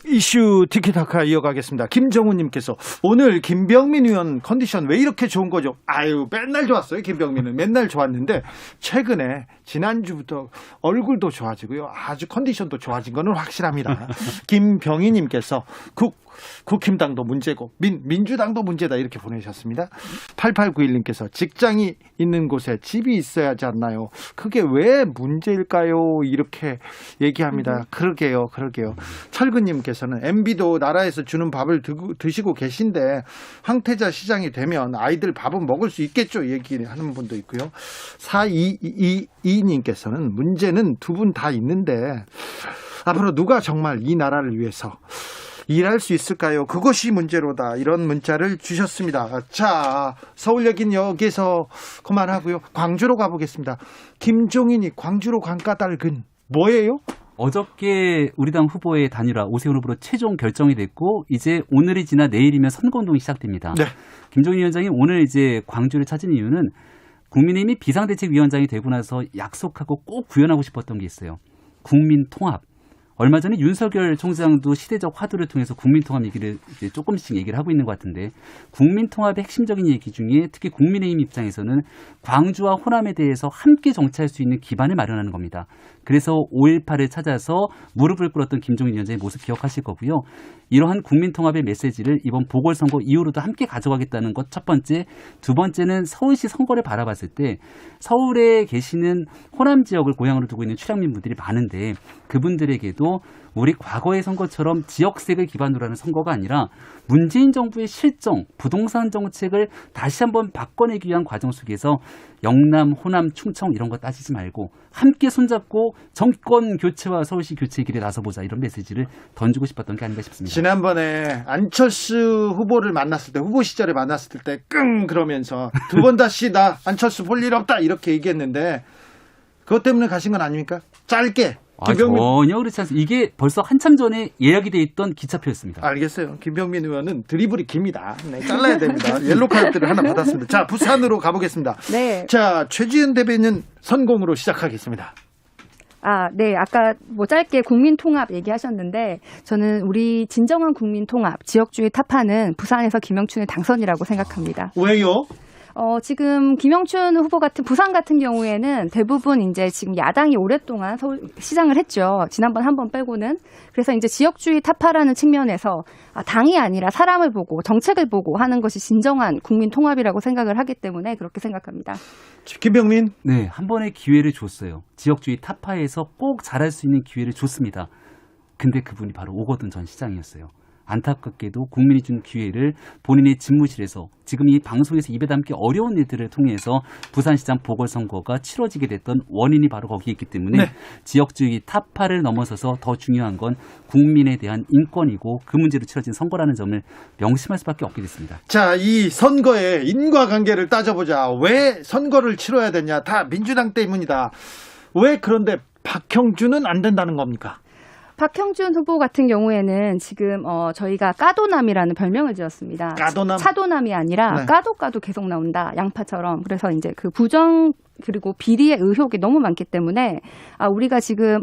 이슈 티키타카 이어가겠습니다. 김정우님께서 오늘 김병민 의원 컨디션 왜 이렇게 좋은 거죠? 아유, 맨날 좋았어요. 김병민은 맨날 좋았는데 최근에 지난주부터 얼굴도 좋아지고요. 아주 컨디션도 좋아진 거는 확실합니다. 김병희님께서 국힘당도 문제고 민주당도 문제다 이렇게 보내셨습니다. 8891님께서 직장이 있는 곳에 집이 있어야 하지 않나요? 그게 왜 문제일까요? 이렇게 얘기합니다. 그러게요. 철근님께서는 MB도 나라에서 주는 밥을 드시고 계신데 황태자 시장이 되면 아이들 밥은 먹을 수 있겠죠? 얘기하는 분도 있고요. 4222님께서는 문제는 두 분 다 있는데 앞으로 누가 정말 이 나라를 위해서 일할 수 있을까요? 그것이 문제로다. 이런 문자를 주셨습니다. 자, 서울역인 여기서 그만하고요. 광주로 가보겠습니다. 김종인이 광주로 간 까닭은 뭐예요? 어저께 우리 당 후보의 단일화 오세훈 후보로 최종 결정이 됐고 이제 오늘이 지나 내일이면 선거운동이 시작됩니다. 네. 김종인 위원장이 오늘 이제 광주를 찾은 이유는 국민의힘이 비상대책위원장이 되고 나서 약속하고 꼭 구현하고 싶었던 게 있어요. 국민통합. 얼마 전에 윤석열 총장도 시대적 화두를 통해서 국민통합 얘기를 이제 조금씩 얘기를 하고 있는 것 같은데 국민통합의 핵심적인 얘기 중에 특히 국민의힘 입장에서는 광주와 호남에 대해서 함께 정치할 수 있는 기반을 마련하는 겁니다. 그래서 5.18을 찾아서 무릎을 꿇었던 김종인 위원장의 모습 기억하실 거고요. 이러한 국민통합의 메시지를 이번 보궐선거 이후로도 함께 가져가겠다는 것 첫 번째. 두 번째는 서울시 선거를 바라봤을 때 서울에 계시는 호남 지역을 고향으로 두고 있는 출향민분들이 많은데 그분들에게도 우리 과거의 선거처럼 지역색을 기반으로 하는 선거가 아니라 문재인 정부의 실정, 부동산 정책을 다시 한번 바꿔내기 위한 과정 속에서 영남, 호남, 충청 이런 거 따지지 말고 함께 손잡고 정권 교체와 서울시 교체의 길에 나서보자 이런 메시지를 던지고 싶었던 게 아닌가 싶습니다. 지난번에 안철수 후보를 만났을 때 후보 시절에 만났을 때 끙 그러면서 두 번 다시 나 안철수 볼 일 없다 이렇게 얘기했는데 그것 때문에 가신 건 아닙니까? 짧게. 전혀 그렇지 않습니다. 이게 벌써 한참 전에 예약이 돼 있던 기차표였습니다. 알겠어요. 김병민 의원은 드리블이 깁니다. 네, 잘라야 됩니다. 옐로 카드를 하나 받았습니다. 자, 부산으로 가보겠습니다. 네. 자, 최지은 대변인 선공으로 시작하겠습니다. 네. 아까 뭐 짧게 국민통합 얘기하셨는데 저는 우리 진정한 국민통합, 지역주의 타파는 부산에서 김영춘의 당선이라고 생각합니다. 왜요? 지금 김영춘 후보 같은 부산 같은 경우에는 대부분 이제 지금 야당이 오랫동안 서울 시장을 했죠. 지난번 한 번 빼고는. 그래서 이제 지역주의 타파라는 측면에서 당이 아니라 사람을 보고 정책을 보고 하는 것이 진정한 국민 통합이라고 생각을 하기 때문에 그렇게 생각합니다. 김병민? 네, 한 번의 기회를 줬어요. 지역주의 타파에서 꼭 잘할 수 있는 기회를 줬습니다. 근데 그분이 바로 오거돈 전 시장이었어요. 안타깝게도 국민이 준 기회를 본인의 집무실에서 지금 이 방송에서 입에 담기 어려운 일들을 통해서 부산시장 보궐선거가 치러지게 됐던 원인이 바로 거기에 있기 때문에 네. 지역주의 타파를 넘어서서 더 중요한 건 국민에 대한 인권이고 그 문제로 치러진 선거라는 점을 명심할 수밖에 없게 됐습니다. 자, 이 선거의 인과관계를 따져보자. 왜 선거를 치러야 되냐. 다 민주당 때문이다. 왜 그런데 박형준은 안 된다는 겁니까? 박형준 후보 같은 경우에는 지금 저희가 까도남이라는 별명을 지었습니다. 까도남? 차도남이 아니라 네. 까도 계속 나온다. 양파처럼. 그래서 이제 그 부정 그리고 비리의 의혹이 너무 많기 때문에 우리가 지금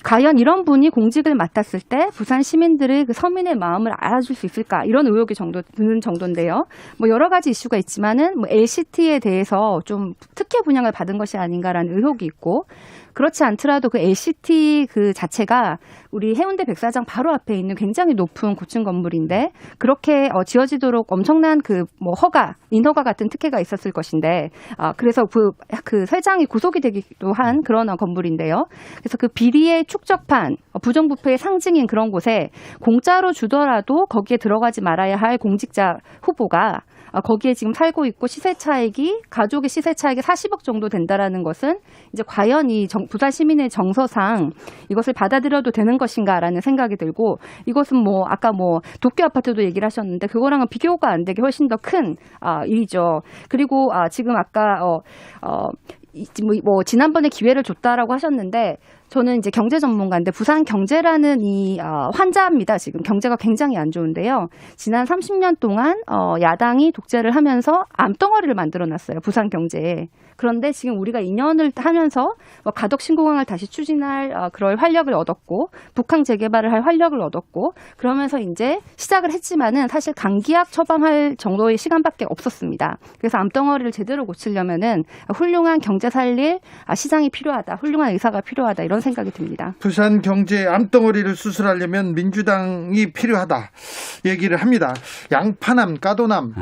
과연 이런 분이 공직을 맡았을 때 부산 시민들의 그 서민의 마음을 알아줄 수 있을까 이런 의혹이 드는 정도인데요. 뭐 여러 가지 이슈가 있지만은 뭐 LCT에 대해서 좀 특혜 분양을 받은 것이 아닌가라는 의혹이 있고 그렇지 않더라도 그 LCT 그 자체가 우리 해운대 백사장 바로 앞에 있는 굉장히 높은 고층 건물인데 그렇게 지어지도록 엄청난 그 뭐 인허가 같은 특혜가 있었을 것인데 그래서 그 회장이 구속이 되기도 한 그런 건물인데요. 그래서 그 비리의 축적판, 부정부패의 상징인 그런 곳에 공짜로 주더라도 거기에 들어가지 말아야 할 공직자 후보가 거기에 지금 살고 있고 가족의 시세 차익이 40억 정도 된다라는 것은 이제 과연 이 부산 시민의 정서상 이것을 받아들여도 되는 것인가라는 생각이 들고 이것은 뭐 아까 뭐 도쿄 아파트도 얘기를 하셨는데 그거랑은 비교가 안 되게 훨씬 더 큰 일이죠. 그리고 지금 아까 지난번에 기회를 줬다라고 하셨는데 저는 이제 경제 전문가인데 부산 경제라는 이 환자입니다. 지금 경제가 굉장히 안 좋은데요. 지난 30년 동안 야당이 독재를 하면서 암덩어리를 만들어놨어요. 부산 경제에. 그런데 지금 우리가 2년을 하면서 가덕 신공항을 다시 추진할 그럴 활력을 얻었고 북항 재개발을 할 활력을 얻었고 그러면서 이제 시작을 했지만은 사실 강기약 처방할 정도의 시간밖에 없었습니다. 그래서 암덩어리를 제대로 고치려면은 훌륭한 경제 살릴 시장이 필요하다. 훌륭한 의사가 필요하다. 이런 생각이 듭니다. 부산 경제 암덩어리를 수술하려면 민주당이 필요하다 얘기를 합니다. 양파남, 까도남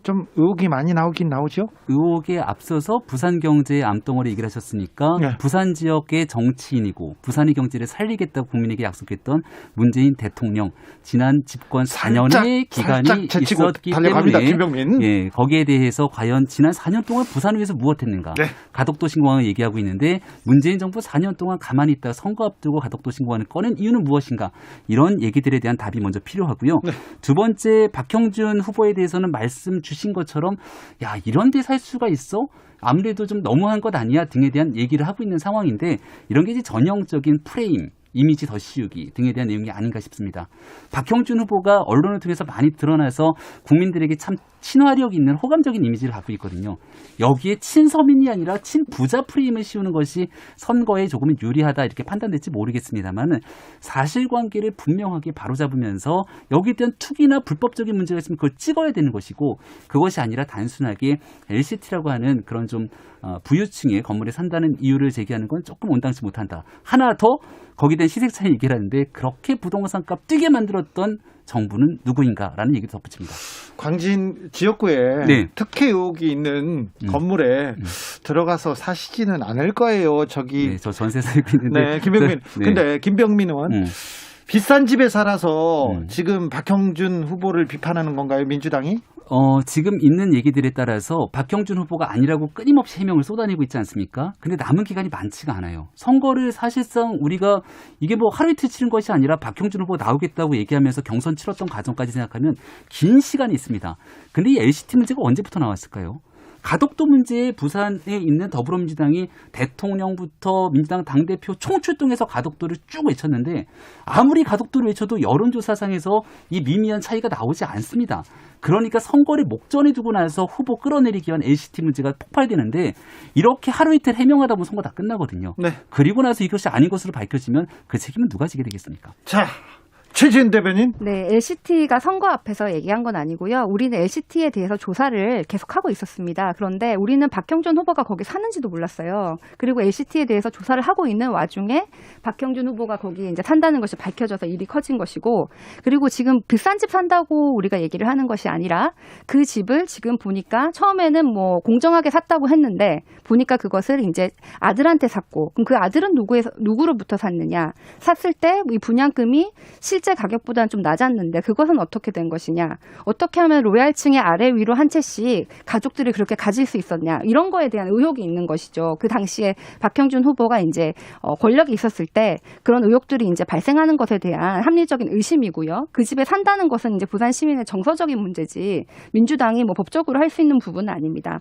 좀 의혹이 많이 나오긴 나오죠? 의혹에 앞서서 부산 경제의 암덩어리 얘기를 하셨으니까 네. 부산 지역의 정치인이고 부산의 경제를 살리겠다고 국민에게 약속했던 문재인 대통령 지난 집권 4년의 기간이 있었기 달려갑니다. 때문에 김병민. 예, 거기에 대해서 과연 지난 4년 동안 부산을 위해서 무엇했는가? 네. 가덕도 신공항을 얘기하고 있는데 문재인 정부 4년 동안 가만히 있다가 선거 앞두고 가덕도 신공항을 꺼낸 이유는 무엇인가? 이런 얘기들에 대한 답이 먼저 필요하고요. 네. 두 번째 박형준 후보에 대해서는 말씀 주신 것처럼 야 이런 데 살 수가 있어? 아무래도 좀 너무한 것 아니야 등에 대한 얘기를 하고 있는 상황인데 이런 게 이제 전형적인 프레임 이미지 더 씌우기 등에 대한 내용이 아닌가 싶습니다. 박형준 후보가 언론을 통해서 많이 드러나서 국민들에게 참 친화력 있는 호감적인 이미지를 갖고 있거든요. 여기에 친서민이 아니라 친부자 프레임을 씌우는 것이 선거에 조금 유리하다 이렇게 판단될지 모르겠습니다만 사실관계를 분명하게 바로잡으면서 여기에 대한 투기나 불법적인 문제가 있으면 그걸 찍어야 되는 것이고 그것이 아니라 단순하게 LCT라고 하는 그런 좀 부유층의 건물에 산다는 이유를 제기하는 건 조금 온당치 못한다. 하나 더 거기에 대한 시세 차이 얘기를 하는데 그렇게 부동산 값 뛰게 만들었던 정부는 누구인가라는 얘기를 덧붙입니다. 광진 지역구에 네. 특혜 의혹이 있는 건물에 들어가서 사시지는 않을 거예요. 저기 네, 저 전세 살고 있는데. 네, 김병민. 네. 근데 김병민 의원 비싼 집에 살아서 지금 박형준 후보를 비판하는 건가요, 민주당이? 지금 있는 얘기들에 따라서 박형준 후보가 아니라고 끊임없이 해명을 쏟아내고 있지 않습니까? 근데 남은 기간이 많지가 않아요. 선거를 사실상 우리가 이게 뭐 하루 이틀 치른 것이 아니라 박형준 후보 나오겠다고 얘기하면서 경선 치렀던 과정까지 생각하면 긴 시간이 있습니다. 근데 이 LCT 문제가 언제부터 나왔을까요? 가덕도 문제에 부산에 있는 더불어민주당이 대통령부터 민주당 당대표 총출동해서 가덕도를 쭉 외쳤는데 아무리 가덕도를 외쳐도 여론조사상에서 이 미미한 차이가 나오지 않습니다. 그러니까 선거를 목전에 두고 나서 후보 끌어내리기 위한 LCT 문제가 폭발되는데 이렇게 하루 이틀 해명하다 보면 선거 다 끝나거든요. 네. 그리고 나서 이것이 아닌 것으로 밝혀지면 그 책임은 누가 지게 되겠습니까? 자, 최지은 대변인. 네, LCT가 선거 앞에서 얘기한 건 아니고요. 우리는 LCT에 대해서 조사를 계속하고 있었습니다. 그런데 우리는 박형준 후보가 거기 사는지도 몰랐어요. 그리고 LCT에 대해서 조사를 하고 있는 와중에 박형준 후보가 거기 이제 산다는 것이 밝혀져서 일이 커진 것이고, 그리고 지금 비싼 집 산다고 우리가 얘기를 하는 것이 아니라 그 집을 지금 보니까 처음에는 뭐 공정하게 샀다고 했는데 보니까 그것을 이제 아들한테 샀고, 그럼 그 아들은 누구로부터 샀느냐? 샀을 때 이 분양금이 실제 가격보다는 좀 낮았는데 그것은 어떻게 된 것이냐? 어떻게 하면 로얄층의 아래 위로 한 채씩 가족들이 그렇게 가질 수 있었냐? 이런 거에 대한 의혹이 있는 것이죠. 그 당시에 박형준 후보가 이제 권력이 있었을 때 그런 의혹들이 이제 발생하는 것에 대한 합리적인 의심이고요. 그 집에 산다는 것은 이제 부산 시민의 정서적인 문제지 민주당이 뭐 법적으로 할 수 있는 부분은 아닙니다.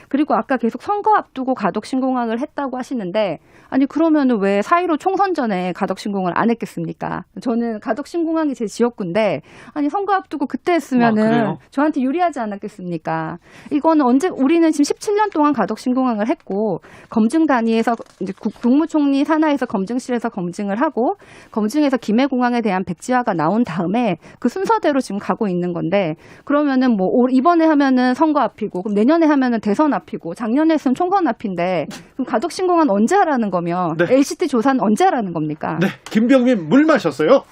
그리고 아까 계속 선거 앞두고 가덕 신공항을 했다고 하시는데 아니 그러면은 왜 4.15 총선 전에 가덕 신공을 안 했겠습니까? 저는 가덕 신공항이 제 지역구인데 아니 선거 앞두고 그때 했으면은 저한테 유리하지 않았겠습니까? 이거는 언제 우리는 지금 17년 동안 가덕 신공항을 했고 검증 단위에서 이제 국무총리 산하에서 검증실에서 검증을 하고 검증에서 김해공항에 대한 백지화가 나온 다음에 그 순서대로 지금 가고 있는 건데 그러면은 뭐 이번에 하면은 선거 앞이고 그럼 내년에 하면은 대선 앞이고 작년에 했으면 총선 앞인데 그럼 가덕 신공항 언제 하라는 거면 네. LCT 조사는 언제 하라는 겁니까? 네, 김병민 물 마셨어요?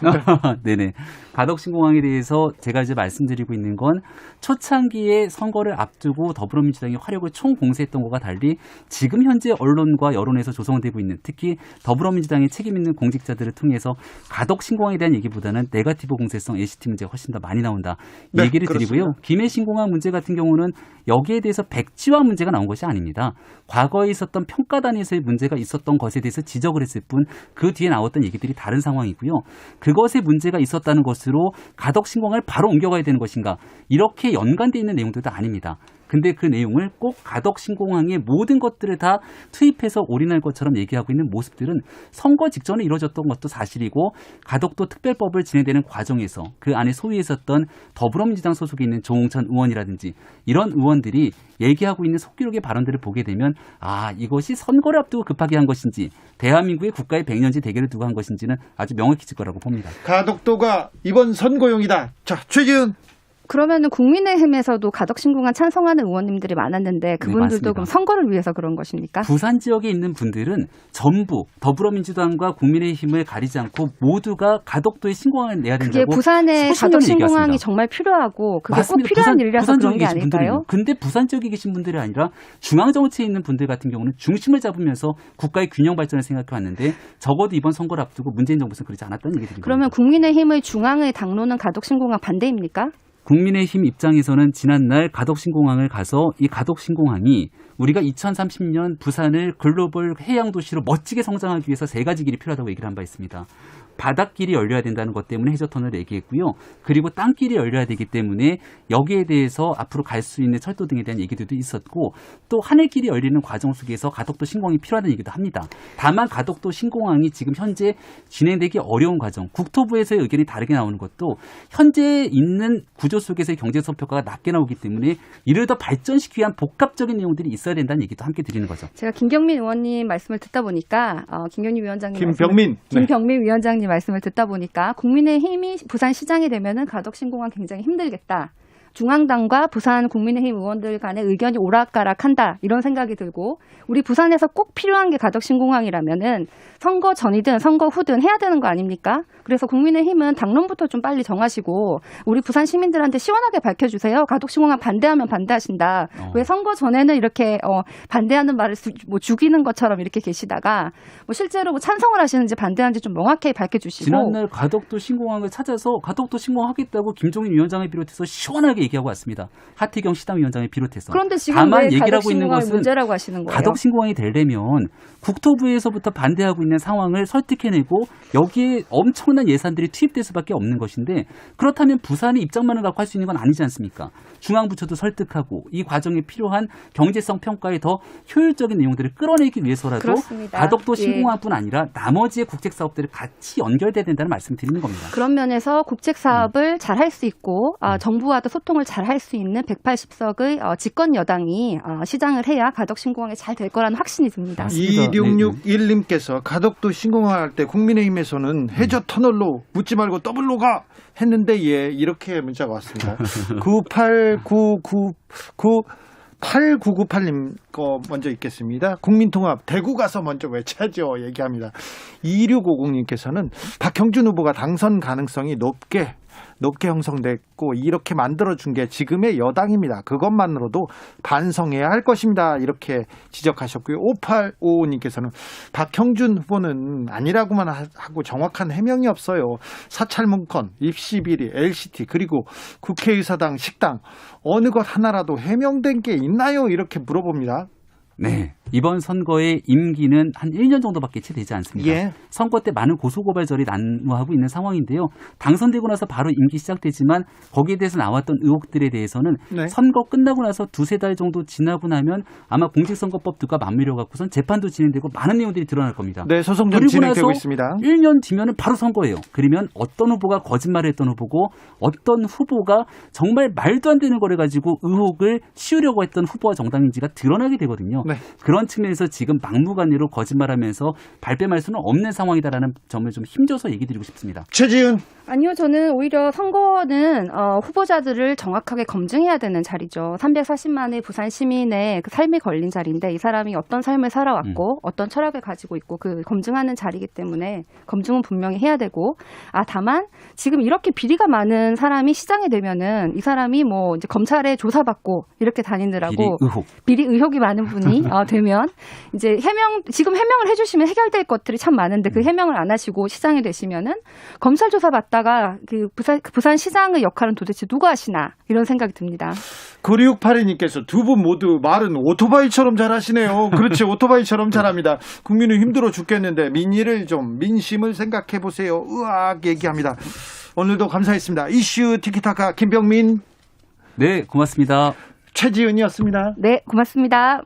네네. 가덕 신공항에 대해서 제가 이제 말씀드리고 있는 건 초창기에 선거를 앞두고 더불어민주당이 화력을 총공세했던 것과 달리 지금 현재 언론과 여론에서 조성되고 있는 특히 더불어민주당의 책임 있는 공직자들을 통해서 가덕 신공항에 대한 얘기보다는 네거티브 공세성 LCT 문제가 훨씬 더 많이 나온다. 이 네, 얘기를 그렇습니다. 드리고요. 김해 신공항 문제 같은 경우는 여기에 대해서 백지화 문제가 나온 것이 아닙니다. 과거에 있었던 평가단에서의 문제가 있었던 것에 대해서 지적을 했을 뿐 그 뒤에 나왔던 얘기들이 다른 상황이고요. 그것에 문제가 있었다는 것으로 가덕 신공항을 바로 옮겨가야 되는 것인가 이렇게 연관되어 있는 내용들도 아닙니다. 근데 그 내용을 꼭 가덕 신공항의 모든 것들을 다 투입해서 올인할 것처럼 얘기하고 있는 모습들은 선거 직전에 이루어졌던 것도 사실이고 가덕도 특별법을 진행되는 과정에서 그 안에 소위에 있었던 더불어민주당 소속에 있는 조홍천 의원이라든지 이런 의원들이 얘기하고 있는 속기록의 발언들을 보게 되면 이것이 선거를 앞두고 급하게 한 것인지 대한민국의 국가의 100년지 대결을 두고 한 것인지는 아주 명확해질 거라고 봅니다. 가덕도가 이번 선거용이다. 자, 최지은. 그러면은 국민의힘에서도 가덕 신공항 찬성하는 의원님들이 많았는데 그분들도 네, 그럼 선거를 위해서 그런 것입니까? 부산 지역에 있는 분들은 전부 더불어민주당과 국민의힘을 가리지 않고 모두가 가덕도에 신공항을 내야 된다고 그게 부산에 수십 가덕 년을 신공항이 얘기했습니다. 정말 필요하고 그게 맞습니다. 꼭 필요한 부산 일이라서 그런 게 지역에 계신 아닐까요? 근데 부산 지역에 계신 분들이 아니라 중앙 정치에 있는 분들 같은 경우는 중심을 잡으면서 국가의 균형 발전을 생각해 왔는데 적어도 이번 선거를 앞두고 문재인 정부에서는 그렇지 않았다는 얘기 드립니다. 그러면 국민의힘의 중앙의 당론은 가덕 신공항 반대입니까? 국민의힘 입장에서는 지난날 가덕신공항을 가서 이 가덕신공항이 우리가 2030년 부산을 글로벌 해양도시로 멋지게 성장하기 위해서 3가지 길이 필요하다고 얘기를 한 바 있습니다. 바닷길이 열려야 된다는 것 때문에 해저터널을 얘기했고요. 그리고 땅길이 열려야 되기 때문에 여기에 대해서 앞으로 갈 수 있는 철도 등에 대한 얘기들도 있었고 또 하늘길이 열리는 과정 속에서 가덕도 신공항이 필요하다는 얘기도 합니다. 다만 가덕도 신공항이 지금 현재 진행되기 어려운 과정, 국토부에서의 의견이 다르게 나오는 것도 현재 있는 구조 속에서의 경제성 평가가 낮게 나오기 때문에 이를 더 발전시키기 위한 복합적인 내용들이 있어야 된다는 얘기도 함께 드리는 거죠. 제가 김경민 의원님 말씀을 듣다 보니까 김경민 위원장님 김병민 위원장님 말씀을 듣다 보니까 국민의힘이 부산시장이 되면은 가덕 신공항 굉장히 힘들겠다. 중앙당과 부산 국민의힘 의원들 간의 의견이 오락가락한다 이런 생각이 들고 우리 부산에서 꼭 필요한 게 가덕 신공항이라면은 선거 전이든 선거 후든 해야 되는 거 아닙니까? 그래서 국민의힘은 당론부터 좀 빨리 정하시고 우리 부산 시민들한테 시원하게 밝혀주세요. 가덕 신공항 반대하면 반대하신다. 왜 선거 전에는 이렇게 반대하는 말을 죽이는 것처럼 이렇게 계시다가 실제로 찬성을 하시는지 반대하는지 좀 명확하게 밝혀주시고 지난날 가덕도 신공항을 찾아서 가덕도 신공항 하겠다고 김종인 위원장을 비롯해서 시원하게 얘기하고 왔습니다. 하태경 시당위원장을 비롯해서. 그런데 지금 다만 왜 얘기를 가덕 하고 있는 신공항이 것은 문제라고 하시는 거예요? 가덕 신공항이 되려면 국토부에서부터 반대하고 있는 상황을 설득해내고 여기에 엄청난 예산들이 투입될 수밖에 없는 것인데 그렇다면 부산의 입장만을 갖고 할 수 있는 건 아니지 않습니까? 중앙부처도 설득하고 이 과정에 필요한 경제성 평가에 더 효율적인 내용들을 끌어내기 위해서라도 그렇습니다. 가덕도 신공항뿐 아니라 나머지의 국책사업들을 같이 연결돼야 된다는 말씀을 드리는 겁니다. 그런 면에서 국책사업을 잘 할 수 있고 정부와도 소통을 잘 할 수 있는 180석의 집권 여당이 시장을 해야 가덕 신공항이 잘 될 거라는 확신이 듭니다. 2661님께서 가덕도 신공항 할 때 국민의힘에서는 해저 터널로 묻지 말고 더블로 가 했는데 이렇게 문자가 왔습니다. 8998님 거 먼저 읽겠습니다. 국민통합 대구 가서 먼저 외쳐야죠 얘기합니다. 2650님께서는 박형준 후보가 당선 가능성이 높게 형성됐고 이렇게 만들어준 게 지금의 여당입니다. 그것만으로도 반성해야 할 것입니다. 이렇게 지적하셨고요. 5855님께서는 박형준 후보는 아니라고만 하고 정확한 해명이 없어요. 사찰 문건, 입시비리, LCT 그리고 국회의사당, 식당 어느 것 하나라도 해명된 게 있나요? 이렇게 물어봅니다. 네. 이번 선거의 임기는 한 1년 정도밖에 채 되지 않습니다. 예. 선거 때 많은 고소고발절이 난무하고 있는 상황인데요. 당선되고 나서 바로 임기 시작되지만 거기에 대해서 나왔던 의혹들에 대해서는 네. 선거 끝나고 나서 2-3달 정도 지나고 나면 아마 공직선거법들과 맞물려 갖고선 재판도 진행되고 많은 내용들이 드러날 겁니다. 네, 소송전 그리고 진행되고 나서 있습니다. 1년 뒤면은 바로 선거예요. 그러면 어떤 후보가 거짓말을 했던 후보고 어떤 후보가 정말 말도 안 되는 거를 가지고 의혹을 씌우려고 했던 후보와 정당인지가 드러나게 되거든요. 네. 그런 측면에서 지금 막무가내로 거짓말하면서 발뺌할 수는 없는 상황이다라는 점을 좀 힘줘서 얘기 드리고 싶습니다. 최지은. 아니요, 저는 오히려 선거는 후보자들을 정확하게 검증해야 되는 자리죠. 340만의 부산 시민의 그 삶이 걸린 자리인데 이 사람이 어떤 삶을 살아왔고 어떤 철학을 가지고 있고 그 검증하는 자리이기 때문에 검증은 분명히 해야 되고 다만 지금 이렇게 비리가 많은 사람이 시장에 되면은 이 사람이 뭐 이제 검찰에 조사받고 이렇게 다니느라고 비리 의혹이 많은 분이 되면 이제 지금 해명을 해주시면 해결될 것들이 참 많은데 그 해명을 안 하시고 시장에 되시면은 검찰 조사 받다가 그 부산 시장의 역할은 도대체 누가 하시나 이런 생각이 듭니다. 9682님께서 두 분 모두 말은 오토바이처럼 잘하시네요. 그렇지, 오토바이처럼 잘합니다. 국민은 힘들어 죽겠는데 민심을 생각해 보세요. 으악 얘기합니다. 오늘도 감사했습니다. 이슈 티키타카 김병민. 네, 고맙습니다. 최지은이었습니다. 네, 고맙습니다.